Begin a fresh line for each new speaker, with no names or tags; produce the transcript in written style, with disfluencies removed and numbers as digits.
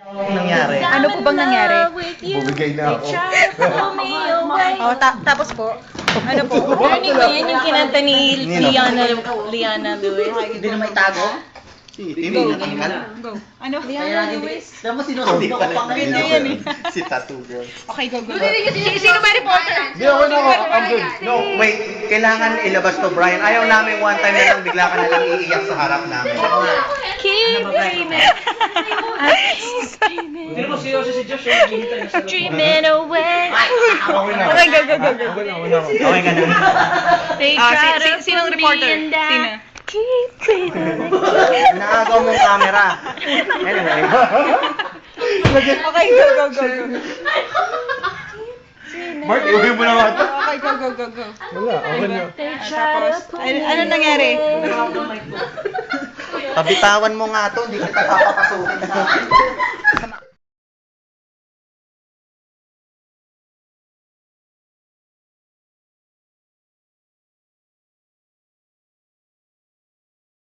Nangyari.
Ano po bang nangyari?
Bumigay na ako.
Oh, tapos po, ano po?
Narinig ko yan yung kinanta ni Liana Lewis.
Hindi na may tago?
Go. Ano?
Liana Lewis.
Alam mo sinusunod ko pang
Ganda yan eh.
Si Tattoo Girl.
Okay, go. Sino ba reporter?
Hindi ako na ako. I'm good.
No, wait. Kailangan ilabas to, Brian. Ayaw namin one time na lang bigla ka na lang iiyak sa harap namin.
Keep dreaming.
Hindi mo seryoso si Josh, naghihintay na sa loob.
Dreaming away.
Okay na.
Okay, go.
Okay na.
Okay ka na.
They
Ah,
try to
sinong
put
reporter?
me in that.
Sino?
Keep dreaming.
Naagaw mong camera. Anyway.
Okay, go.
Mark, iuwi mo na nga ito.
Okay, go.
Wala, ako na.
They try to put me
Ano nangyari?
Pabitawan mo nga to, hindi kita papapasukin sa